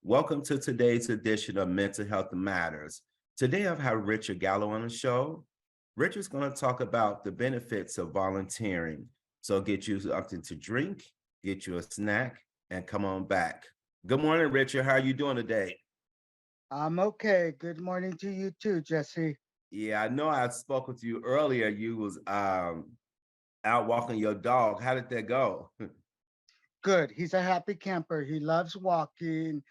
Welcome to today's edition of Mental Health Matters. Today I've had Richard Gallo on the show. Richard's going to talk about the benefits of volunteering. So get you something to drink, get you a snack, and come on back. Good morning, Richard. How are you doing today? I'm okay. Good morning to you too, Jesse. Yeah, I know I spoke with you earlier. You was out walking your dog. How did that go? Good. He's a happy camper. He loves walking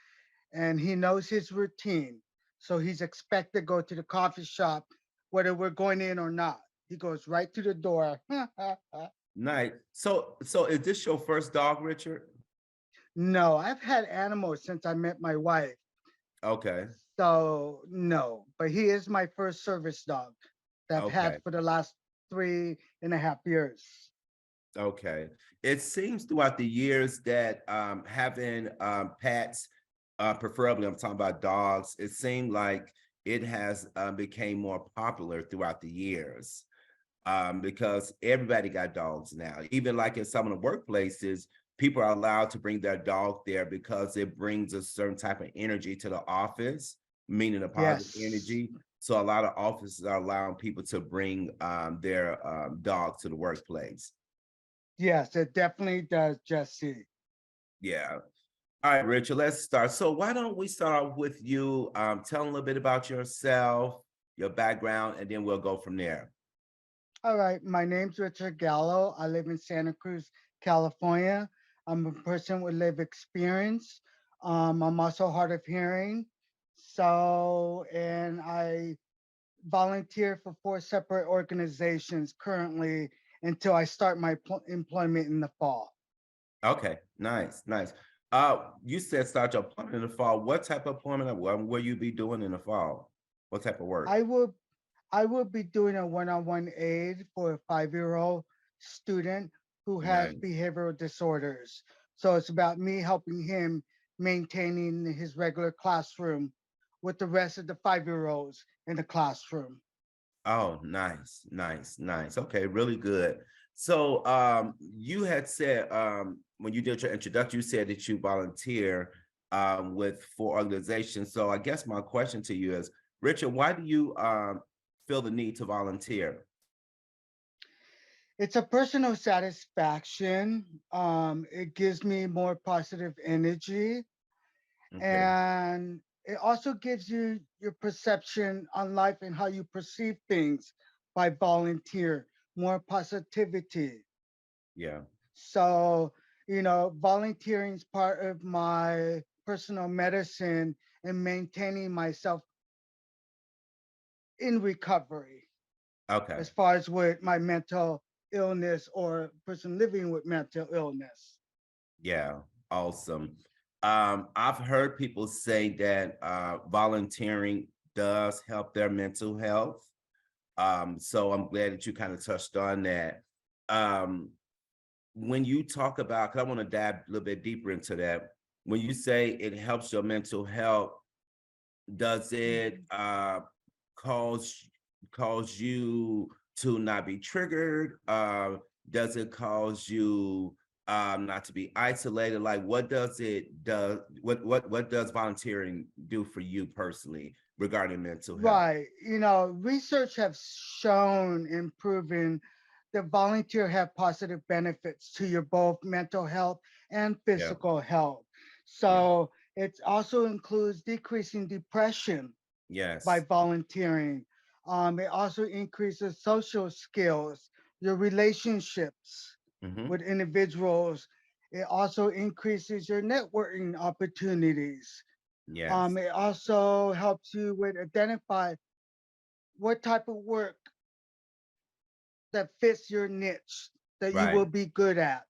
and he knows his routine. So he's expected to go to the coffee shop whether we're going in or not. He goes right to the door. Nice. So is this your first dog, Richard? No, I've had animals since I met my wife. Okay. So no, but he is my first service dog that I've had Okay. for the last 3.5 years. Okay. It seems throughout the years that having pets, preferably I'm talking about dogs, it seemed like it has became more popular throughout the years because everybody got dogs now. Even like in some of the workplaces, people are allowed to bring their dog there because it brings a certain type of energy to the office, meaning a positive Yes. energy. So a lot of offices are allowing people to bring their dog to the workplace. Yes, it definitely does, Jesse. Yeah. All right, Richard, let's start. So why don't we start off with you telling a little bit about yourself, your background, and then we'll go from there. All right, my name's Richard Gallo. I live in Santa Cruz, California. I'm a person with lived experience. I'm also hard of hearing. So, and I volunteer for 4 separate organizations currently until I start my employment in the fall. Okay, nice, nice. You said start your appointment in the fall. What type of appointment will you be doing in the fall? What type of work? I will I will be doing a one-on-one aid for a 5-year-old student who has Nice. behavioral disorders. So it's about me helping him maintaining his regular classroom with the rest of the 5-year-olds in the classroom. Oh, nice, nice, nice. Okay, really good. So you had said when you did your introduction, you said that you volunteer with 4 organizations. So I guess my question to you is, Richard, why do you feel the need to volunteer? It's a personal satisfaction. It gives me more positive energy, Okay. and it also gives you your perception on life and how you perceive things by volunteer, more positivity. Yeah. So, volunteering is part of my personal medicine and maintaining myself in recovery Okay. as far as with my mental illness or person living with mental illness. Yeah. Awesome. I've heard people say that volunteering does help their mental health. So I'm glad that you kind of touched on that. Um, when you talk about, because I want to dive a little bit deeper into that, when you say it helps your mental health, does it Mhm. cause you to not be triggered? Does it cause you not to be isolated? Like, what does it does? What does volunteering do for you personally regarding mental health? Right. Research have shown and proven that volunteer have positive benefits to your both mental health and Yeah, physical health. yeah, So it also includes decreasing depression by yes, volunteering. It also increases social skills your relationships Hmm. with individuals. It also increases your networking opportunities. Yes. It also helps you with identify what type of work that fits your niche that you will Right. be good at.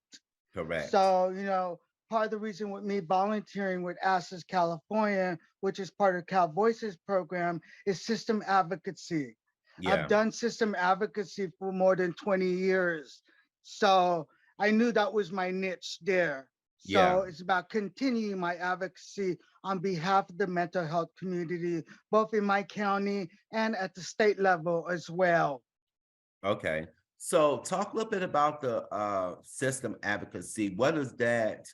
Correct. So, part of the reason with me volunteering with Access California, which is part of Cal Voices program, is system advocacy. I've Yeah. done system advocacy for more than 20 years. So I knew that was my niche there. Yeah. So it's about continuing my advocacy on behalf of the mental health community, both in my county and at the state level as well. Okay. So talk a little bit about the system advocacy. What does that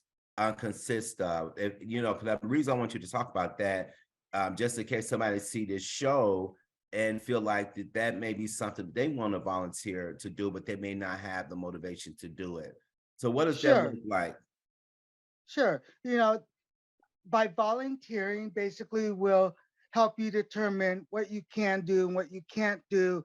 consist of? If you know, because the reason I want you to talk about that, just in case somebody see this show and feel like that may be something they want to volunteer to do, but they may not have the motivation to do it. So what does that look Sure, like? sure. By volunteering basically will help you determine what you can do and what you can't do.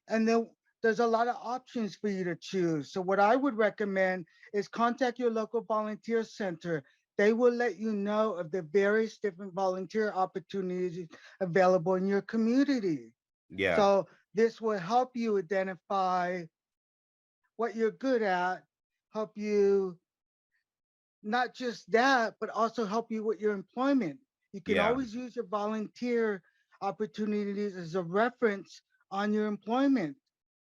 And then there's a lot of options for you to choose. So what I would recommend is contact your local volunteer center. They will let you know of the various different volunteer opportunities available in your community. Yeah. So this will help you identify what you're good at, help you not just that, but also help you with your employment. You can Yeah. always use your volunteer opportunities as a reference on your employment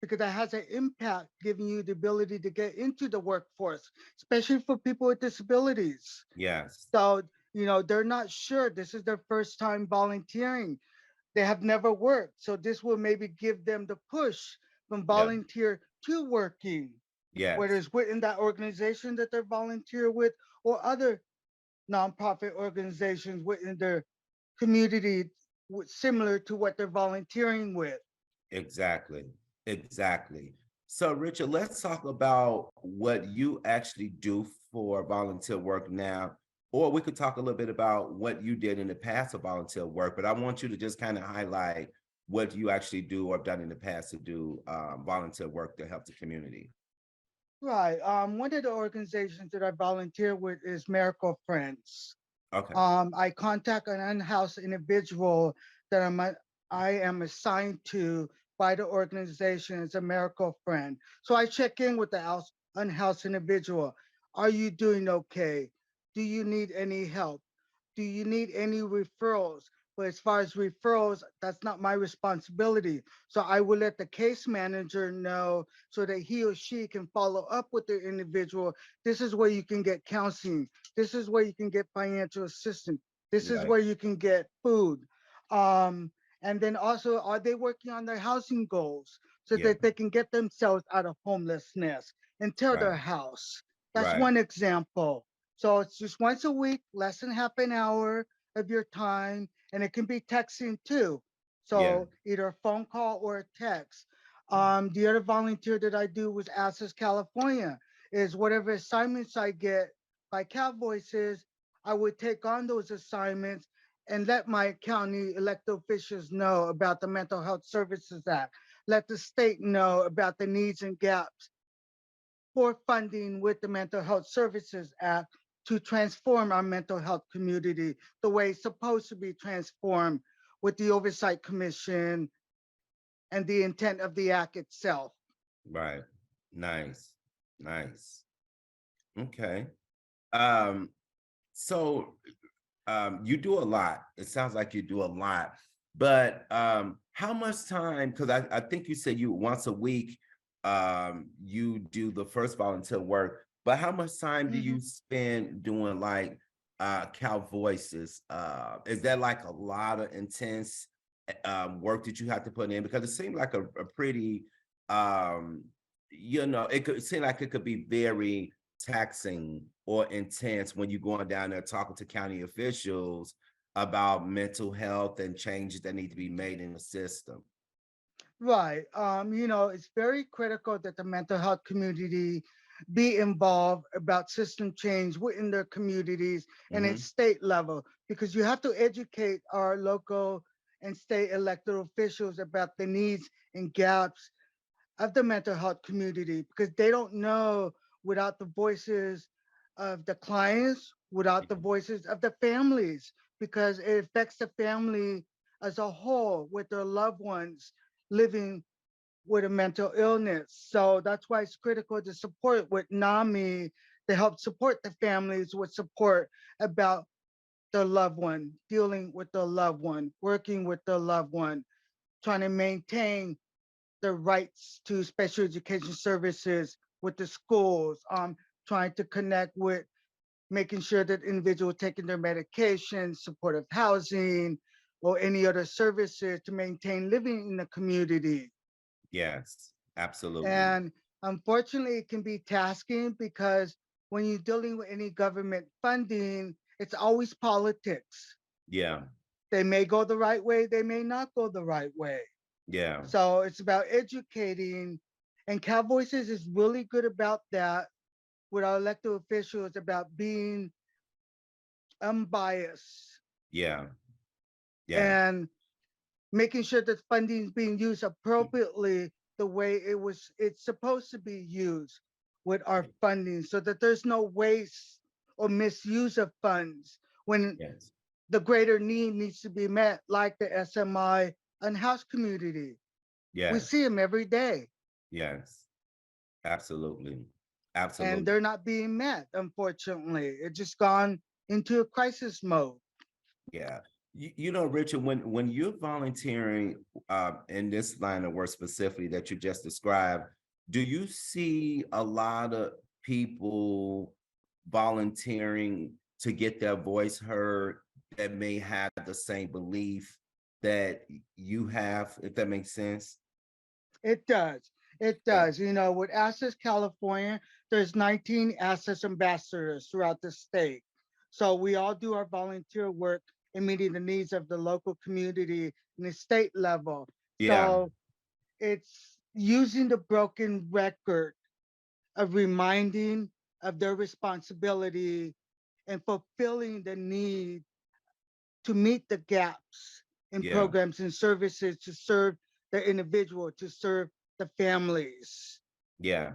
because that has an impact, giving you the ability to get into the workforce, especially for people with disabilities. Yes. So, they're not sure. This is their first time volunteering. They have never worked. So, this will maybe give them the push from Yeah. volunteer to working, whether Yes. it's within that organization that they're volunteer with or other nonprofit organizations within their community similar to what they're volunteering with. Exactly. Exactly. So, Richard, let's talk about what you actually do for volunteer work now, or we could talk a little bit about what you did in the past of volunteer work. But I want you to just kind of highlight what you actually do or have done in the past to do volunteer work to help the community. Right. One of the organizations that I volunteer with is Miracle Friends. Okay. I contact an unhoused individual that I am assigned to by the organization as a miracle friend. So I check in with the unhoused individual. Are you doing okay? Do you need any help? Do you need any referrals? But as far as referrals, that's not my responsibility. So I will let the case manager know so that he or she can follow up with the individual. This is where you can get counseling. This is where you can get financial assistance. This is Right. where you can get food. Um, and then also, are they working on their housing goals so Yeah. that they can get themselves out of homelessness into Right. their house? That's Right. one example. So it's just once a week, less than half an hour of your time, and it can be texting too. Yeah. So either a phone call or a text. The other volunteer that I do with Access California is whatever assignments I get by Cal Voices, I would take on those assignments and let my county elected officials know about the Mental Health Services Act, let the state know about the needs and gaps for funding with the Mental Health Services Act to transform our mental health community the way it's supposed to be transformed with the Oversight Commission and the intent of the act itself. Right. Nice. Nice. Okay. Um, so you do a lot. It sounds like you do a lot. But how much time, because I think you said you once a week you do the first volunteer work, but how much time do Mhm. you spend doing like Cal Voices? Is that like a lot of intense work that you have to put in? Because it seemed like a pretty um it could seem like it could be very taxing or intense when you're going down there talking to county officials about mental health and changes that need to be made in the system. Right. It's very critical that the mental health community be involved about system change within their communities and at Hmm. state level because you have to educate our local and state elected officials about the needs and gaps of the mental health community because they don't know without the voices of the clients, without the voices of the families, because it affects the family as a whole with their loved ones living with a mental illness. So that's why it's critical to support with NAMI to help support the families with support about the loved one, dealing with the loved one, working with the loved one, trying to maintain the rights to special education services with the schools, trying to connect with making sure that individuals taking their medication, supportive housing, or any other services to maintain living in the community. Yes, absolutely. And unfortunately, it can be tasking because when you're dealing with any government funding, it's always politics. Yeah, They may go the right way, they may not go the right way. yeah, So it's about educating, and Cal Voices is really good about that with our elected officials about being unbiased yeah, yeah, and making sure that funding is being used appropriately the way it's supposed to be used with our funding so that there's no waste or misuse of funds when yes, the greater need needs to be met, like the SMI unhoused community. We yes, see them every day yes, absolutely, and absolutely. they're not being met, unfortunately. It's just gone into a crisis mode. Yeah. Richard, when you're volunteering in this line of work specifically that you just described, do you see a lot of people volunteering to get their voice heard that may have the same belief that you have, if that makes sense? It does. It Yeah. does. You know, with Access California, there's 19 Access ambassadors throughout the state. So we all do our volunteer work in meeting the needs of the local community in the state level. Yeah. So it's using the broken record of reminding of their responsibility and fulfilling the need to meet the gaps in Yeah. programs and services to serve the individual, to serve the families. Yeah.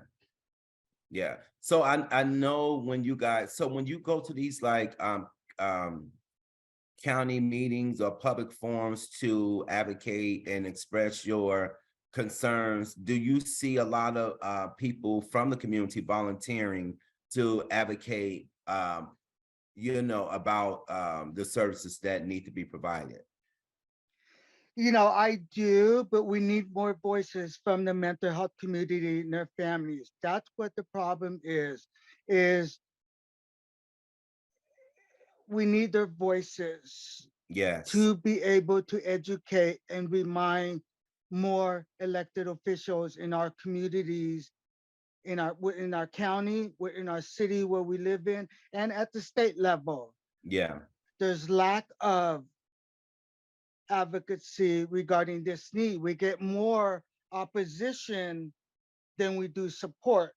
Yeah. So I know when you guys, so when you go to these like um county meetings or public forums to advocate and express your concerns, do you see a lot of people from the community volunteering to advocate about the services that need to be provided? You know, I do, but we need more voices from the mental health community and their families. That's what the problem is we need their voices Yes. to be able to educate and remind more elected officials in our communities, in our county, in our city where we live in, and at the state level. Yeah. There's lack of advocacy regarding this need. We get more opposition than we do support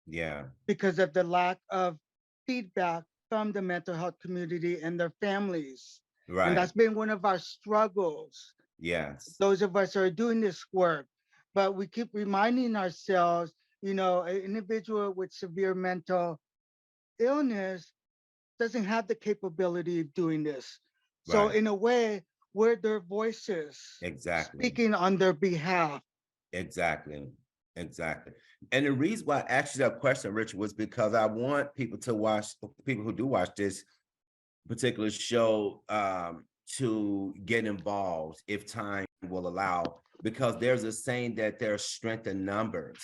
Yeah. because of the lack of feedback from the mental health community and their families. And Right. that's been one of our struggles, Yes. those of us who are doing this work. But we keep reminding ourselves, you know, an individual with severe mental illness doesn't have the capability of doing this. So, Right. in a way, we're their voices Exactly. speaking on their behalf. Exactly. Exactly. And the reason why I asked you that question, Richard, was because I want people who do watch this particular show to get involved if time will allow, because there's a saying that there's strength in numbers.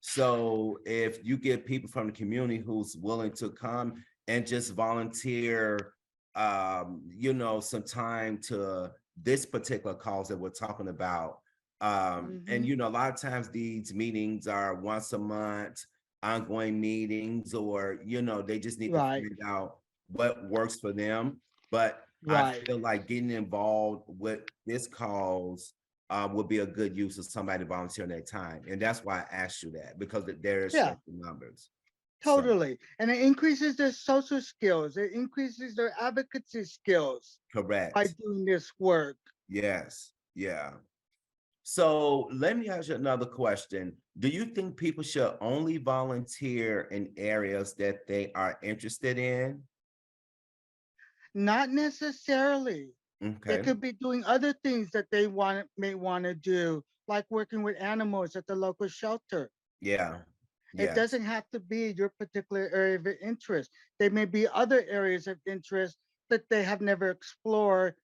So if you get people from the community who's willing to come and just volunteer, some time to this particular cause that we're talking about. And Mhm. a lot of times these meetings are once a month, ongoing meetings, or they just need to Right, find out what works for them. But I right. feel like getting involved with this cause would be a good use of somebody volunteering their time. And that's why I asked you that, because there is Yeah, strength in numbers. So totally. And it increases their social skills, it increases their advocacy skills by correct. doing this work. Yes. Yeah. So let me ask you another question. Do you think people should only volunteer in areas that they are interested in? Not necessarily. They Okay. could be doing other things that they may want to do, like working with animals at the local shelter. Yeah. It Yes. doesn't have to be your particular area of interest. There may be other areas of interest that they have never explored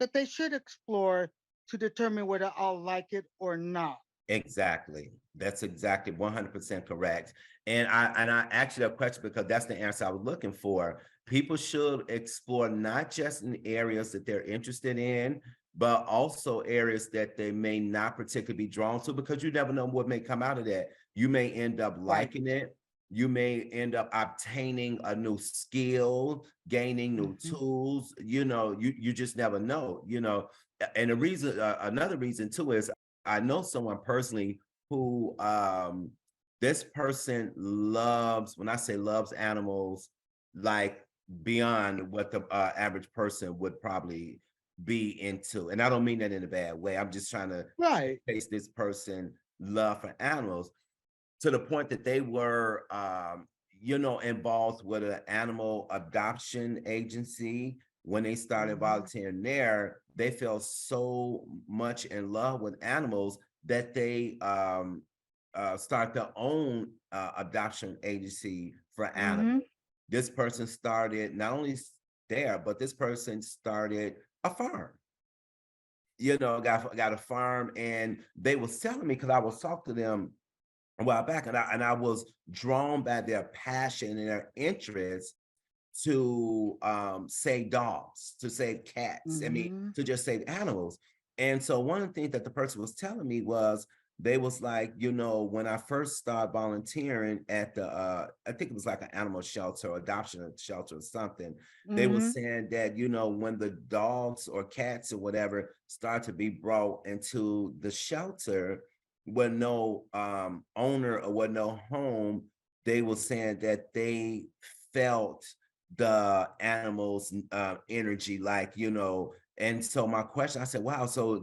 that they should explore to determine whether I'll like it or not. Exactly. That's exactly 100% correct. And I actually have a question because that's the answer I was looking for. People should explore not just in areas that they're interested in, but also areas that they may not particularly be drawn to because you never know what may come out of that. You may end up Right. liking it. You may end up obtaining a new skill, gaining new Mhm. tools. You just never know. And the reason, another reason too is I know someone personally who this person loves, when I say loves animals, like beyond what the average person would probably be into. And I don't mean that in a bad way. I'm just trying to Right. showcase this person love for animals to the point that they were involved with an animal adoption agency. When they started Mhm. volunteering there, they fell so much in love with animals that they start their own adoption agency for Mhm. animals. This person started not only there, but this person started a farm. Got a farm, and they was telling me because I was talking to them a while back, and I was drawn by their passion and their interest to save dogs, to save cats. I mean, Mhm. to just save animals. And so one of the things that the person was telling me was they was like, when I first started volunteering at the I think it was like an animal shelter or adoption shelter or something, they were Mhm. saying that, when the dogs or cats or whatever start to be brought into the shelter with no owner or with no home, they were saying that they felt the animals energy, like, and so my question, I said, wow, so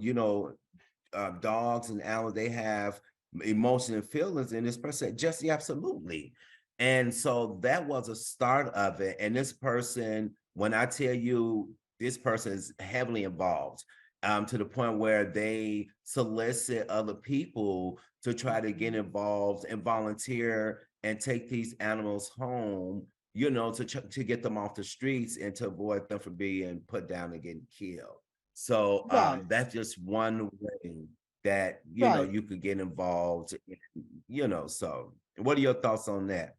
dogs and animals, they have emotion and feelings, and this person said, Jesse, absolutely. And so that was a start of it. And this person, when I tell you, this person is heavily involved, to the point where they solicit other people to try to get Mhm. involved and volunteer and take these animals home, to get them off the streets and to avoid them from being put down and getting killed. So Right. that's just one way that Right. you could get involved. So what are your thoughts on that?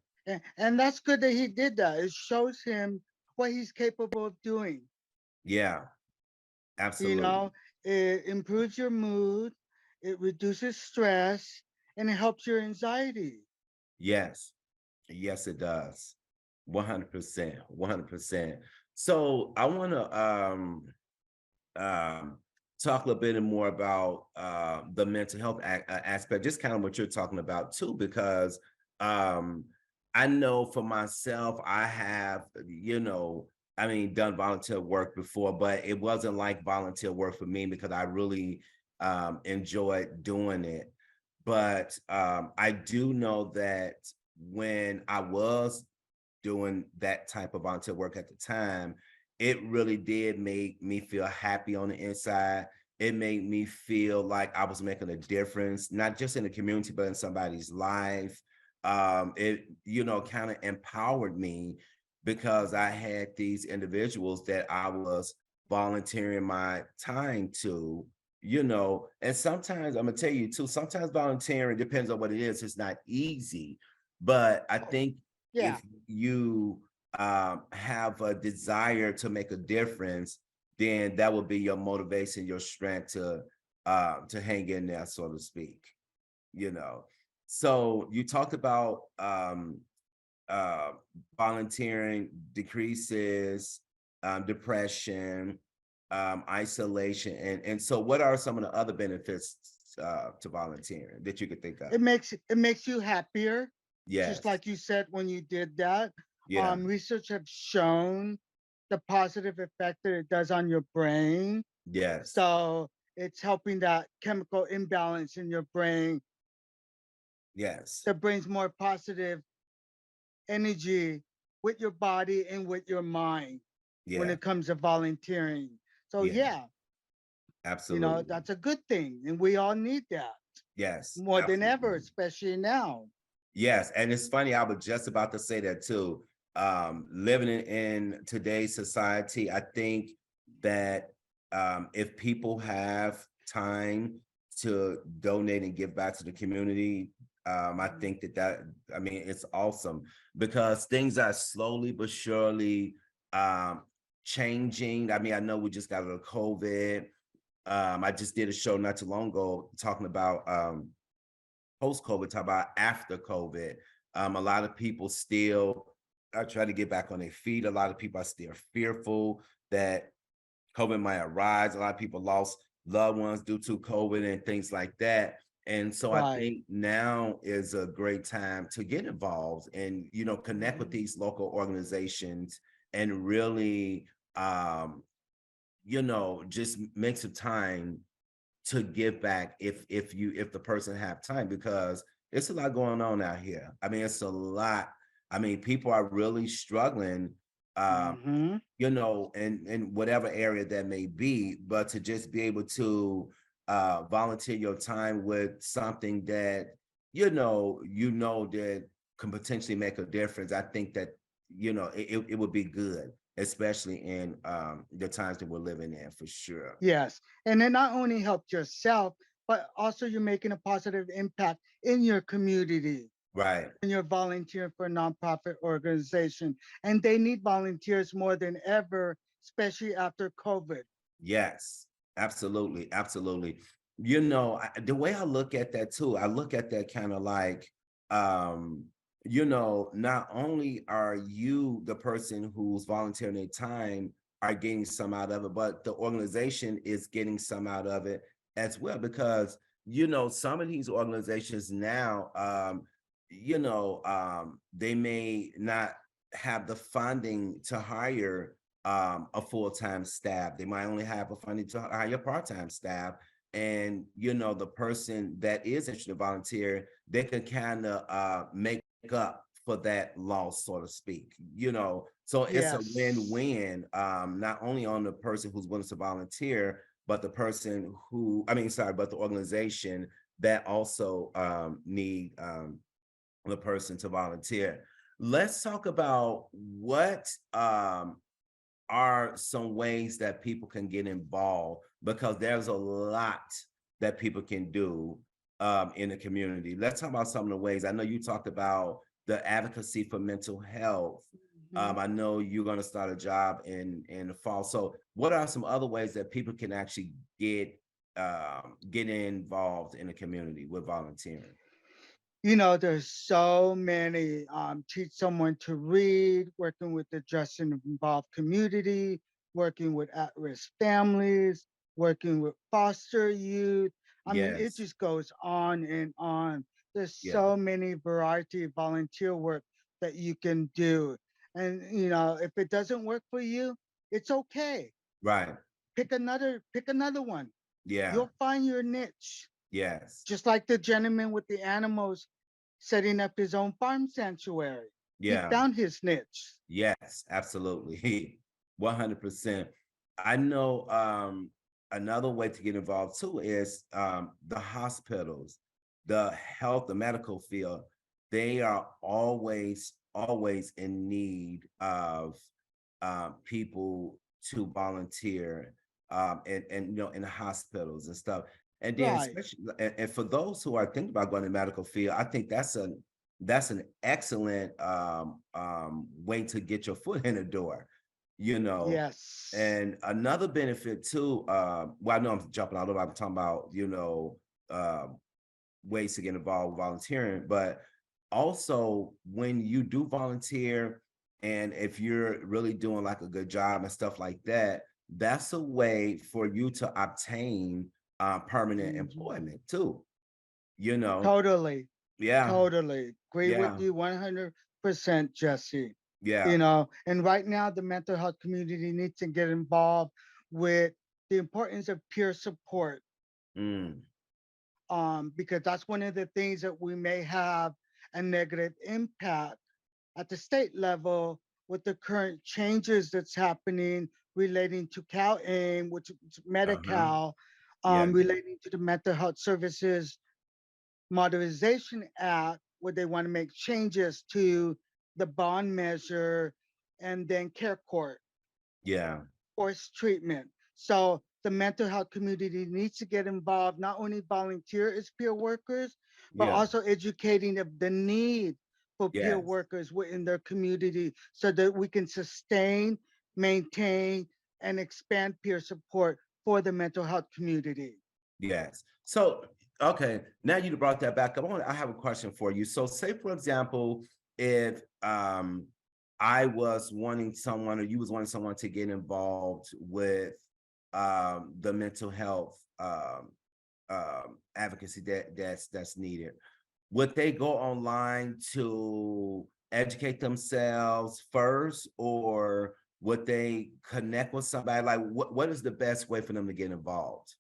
And that's good that he did that. It shows him what he's capable of doing. Yeah, You absolutely. know, it improves your mood, it reduces stress, and it helps your anxiety. Yes. Yes, it does. 100%. 100%. So I want to um talk a little bit more about the mental health aspect, just kind of what you're talking about too, because um I know for myself, I have, I mean, done volunteer work before, but it wasn't like volunteer work for me because I really enjoyed doing it. But I do know that when I was doing that type of volunteer work at the time, it really did make me feel happy on the inside. It made me feel like I was making a difference, not just in the community, but in somebody's life. It, kind of empowered me because I had these individuals that I was volunteering my time to, and sometimes I'm gonna tell you too, sometimes volunteering depends on what it is. It's not easy, but I think Yeah. if you have a desire to make a difference, then that will be your motivation, your strength to hang in there, so to speak. You know. So you talked about uh, volunteering decreases depression, isolation, and so what are some of the other benefits to volunteering that you could think of? It makes you happier, just Yes. like you said when you did that. Yeah. Research have shown the positive effect that it does on your brain. Yes. So it's helping that chemical imbalance in your brain Yes. that brings more positive energy with your body and with your mind when Yeah. it comes to volunteering. So Yeah. yeah, Absolutely. that's a good thing. And we all need that Yes. more than ever, Absolutely. especially now. Yes, and it's funny, I was just about to say that too. Living in today's society, I think that if people have time to donate and give back to the community, I Mhm. think I mean, it's awesome because things are slowly but surely um, changing. I mean, I know we just got out of COVID. I just did a show not too long ago talking about post COVID, talk about after COVID. A lot of people still are trying to get back on their feet. A lot of people are still fearful that COVID might arise. A lot of people lost loved ones due to COVID and things like that. And so I Right. think now is a great time to get involved and connect with Mhm. these local organizations and really just make some time to give back if the person have time because it's a lot going on out here. I mean, it's a lot. I mean, people are really struggling, um, Mhm. in whatever area that may be, but to just be able to volunteer your time with something that that can potentially make a difference. I think that it would be good, especially in the times that we're living in for sure. Yes. And it not only helped yourself, but also you're making a positive impact in your community Right. when you're volunteering for a nonprofit organization. And they need volunteers more than ever, especially after COVID. Yes, absolutely, absolutely. The way I look at that too, I look at that kind of like, not only are you the person who's volunteering their time are getting some out of it, but the organization is getting some out of it as well. Because, some of these organizations now, they may not have the funding to hire a full-time staff. They might only have a funding to hire part-time staff. And the person that is interested to volunteer, they can kind of make up for that loss, so to speak. So it's a Yes. win-win, not only on the person who's willing to volunteer, but the person who, I mean, sorry, but the organization that also need the person to volunteer. Let's talk about what are some ways that people can get involved because there's a lot that people can do in the community. Let's talk about some of the ways. I know you talked about the advocacy for mental health. Mhm. I know you're going to start a job in the fall. So, what are some other ways that people can actually get involved in the community with volunteering? There's so many. Teach someone to read, working with the just and involved community, working with at-risk families, working with foster youth. I mean, it Yes. just goes on and on. There's Yeah. so many variety of volunteer work that you can do. And if it doesn't work for you, it's okay. Right. Pick another one. Yeah. You'll find your niche. Yes. Just like the gentleman with the animals setting up his own farm sanctuary. He Yeah. found his niche. Yes, absolutely. 100%. I know another way to get involved too is the hospitals, the medical field. They are always in need of people to volunteer and in the hospitals and stuff. And then Right. especially and for those who are thinking about going to medical field, I think that's an excellent way to get your foot in the door, you know. Yes. And another benefit too, well, I know I'm jumping all over, I'm talking about, uh, ways to get involved with volunteering, but also when you do volunteer and if you're really doing like a good job and stuff like that, that's a way for you to obtain permanent Mhm. employment too, you know. Totally. Yeah, Totally. Agree with yeah, you 100%, Jesse. yeah. And right now, the mental health community needs to get involved with the importance of peer support. Mm, because that's one of the things that we may have a negative impact at the state level with the current changes that's happening relating to CalAIM, which is uh-huh. Medi-Cal, Yeah, relating to the Mental Health Services Modernization Act, where they want to make changes to the bond measure and then care court yeah, forced treatment. So the mental health community needs to get involved, not only volunteer as peer workers, but yeah, also educating of the need for peer yes, workers within their community so that we can sustain, maintain, and expand peer support for the mental health community. yes. So, okay, now you brought that back up. I have a question for you. So, say for example, if I was wanting someone or you was wanting someone to get involved with the mental health advocacy that's needed, would they go online to educate themselves first, or would they connect with somebody? Like, what is the best way for them to get involved?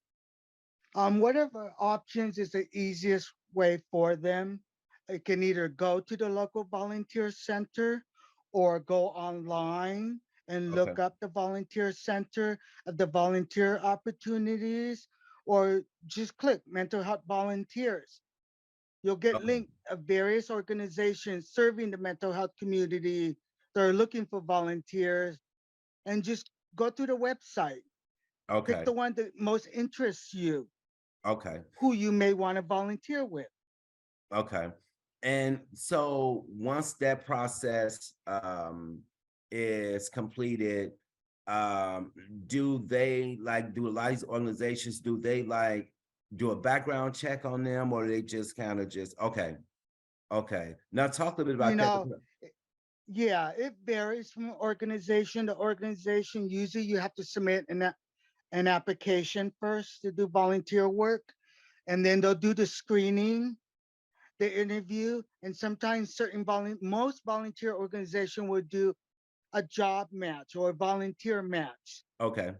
Whatever options is the easiest way for them. It can either go to the local volunteer center or go online and Okay, look up the volunteer center of the volunteer opportunities, or just click mental health volunteers. You'll get okay, linked of various organizations serving the mental health community that are looking for volunteers, and just go to the website. Pick okay, the one that most interests you, okay, who you may want to volunteer with. okay. And so once that process is completed, um, do they like do a lot of these organizations do they like do a background check on them, or they just kind of just okay, okay. Now talk a little bit You about that. know, yeah, it varies from organization to organization. Usually you have to submit an application first to do volunteer work, and then they'll do the screening, the interview, and sometimes most volunteer organization will do a job match or a volunteer match, Okay,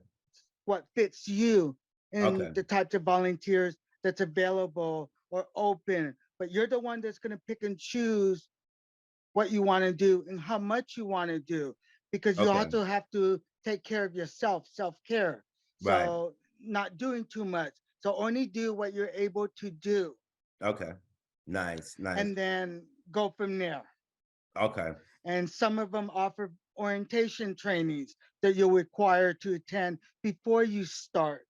what fits you and okay, the types of volunteers that's available or open. But you're the one that's going to pick and choose what you want to do and how much you want to do, because you okay, also have to take care of yourself, self-care. right, So not doing too much. So only do what you're able to do okay, nice, nice, and then go from there. okay, And some of them offer orientation trainings that you're required to attend before you start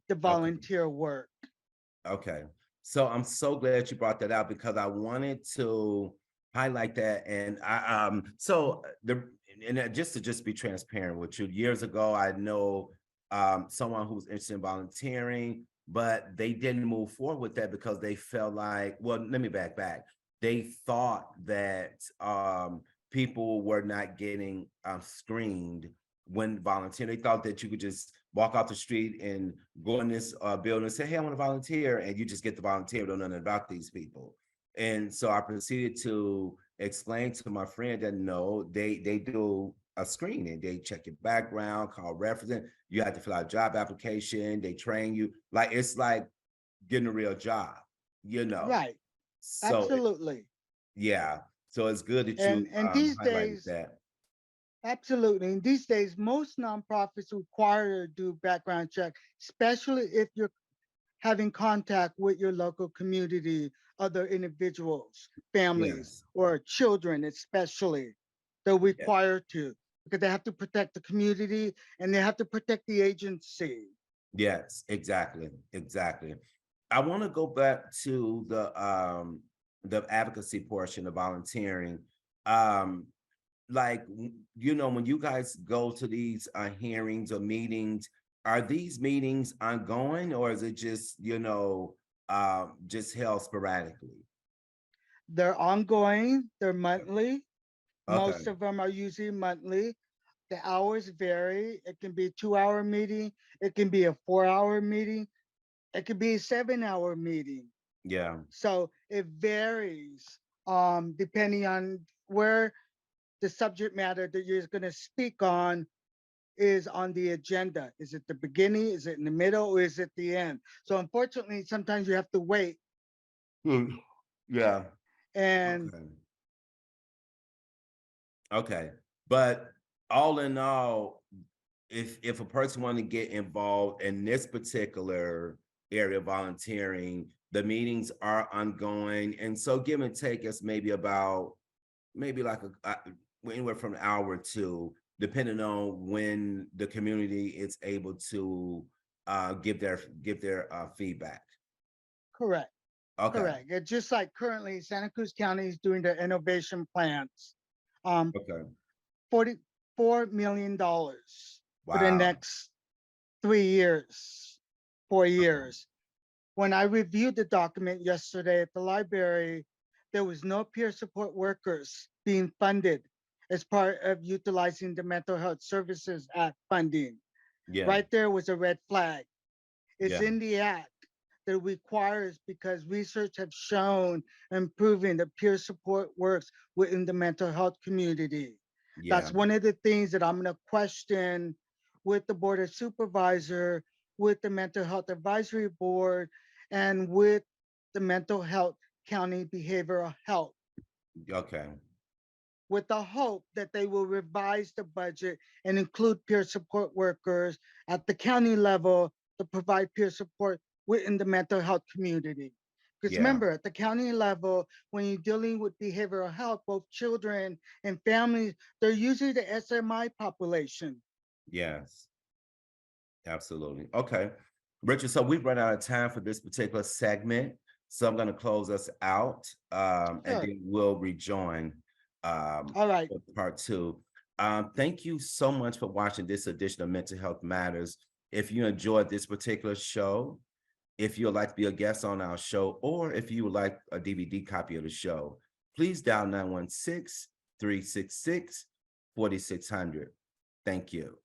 the okay. volunteer work. Okay. So I'm so glad you brought that out because I wanted to highlight that. And just to just be transparent with you, years ago I know someone who was interested in volunteering, but they didn't move forward with that because they felt like, well, let me back. They thought that people were not getting screened when volunteering. They thought that you could just walk off the street and go in this building and say, "Hey, I want to volunteer," and you just get to volunteer. Don't know nothing about these people. And so I proceeded to explain to my friend that no, they do a screening. They check your background, call reference. You have to fill out a job application. They train you. Like it's like getting a real job, you know. Right. So Absolutely. yeah. So it's good that you And these highlighted days, that. absolutely. And these days, most nonprofits require to do background check, especially if you're having contact with your local community, other individuals, families, Yes. or children, especially. They're Yeah. required to, because they have to protect the community and they have to protect the agency. Yes, exactly, exactly. I want to go back to the advocacy portion of volunteering. Um when you guys go to these hearings or meetings, are these meetings ongoing, or is it just, just held sporadically? They're ongoing, they're monthly. Okay. Most of them are usually monthly. The hours vary. It can be a 2 hour meeting, it can be a 4 hour meeting, it could be a 7 hour meeting. Yeah. So it varies depending on where the subject matter that you're going to speak on is on the agenda. Is it the beginning? Is it in the middle? Or is it the end? So unfortunately, sometimes you have to wait. Yeah. And Okay. Okay. But all in all, if a person want to get involved in this particular area of volunteering, the meetings are ongoing. And so give and take us maybe about maybe like anywhere from an hour or two, depending on when the community is able to give their feedback. correct, Okay. correct. It's just like currently Santa Cruz County is doing their innovation plans. Um, Okay. $44 million for the Wow. next 3 years, 4 Okay. years. When I reviewed the document yesterday at the library, there was no peer support workers being funded as part of utilizing the Mental Health Services Act funding. Yeah. Right there was a red flag. It's Yeah. in the act that requires because research have shown and proven that peer support works within the mental health community. Yeah. That's one of the things that I'm going to question with the board of supervisor, with the mental health advisory board, and with the mental health county behavioral health, Okay. with the hope that they will revise the budget and include peer support workers at the county level to provide peer support within the mental health community. Because Yeah. remember, at the county level, when you're dealing with behavioral health, both children and families, they're usually the SMI population. Yes. Absolutely. Okay. Richard, so we've run out of time for this particular segment. So I'm going to close us out and Sure. then we'll rejoin All right. for part two. Thank you so much for watching this edition of Mental Health Matters. If you enjoyed this particular show, if you would like to be a guest on our show, or if you would like a DVD copy of the show, please dial 916-366-4600. Thank you.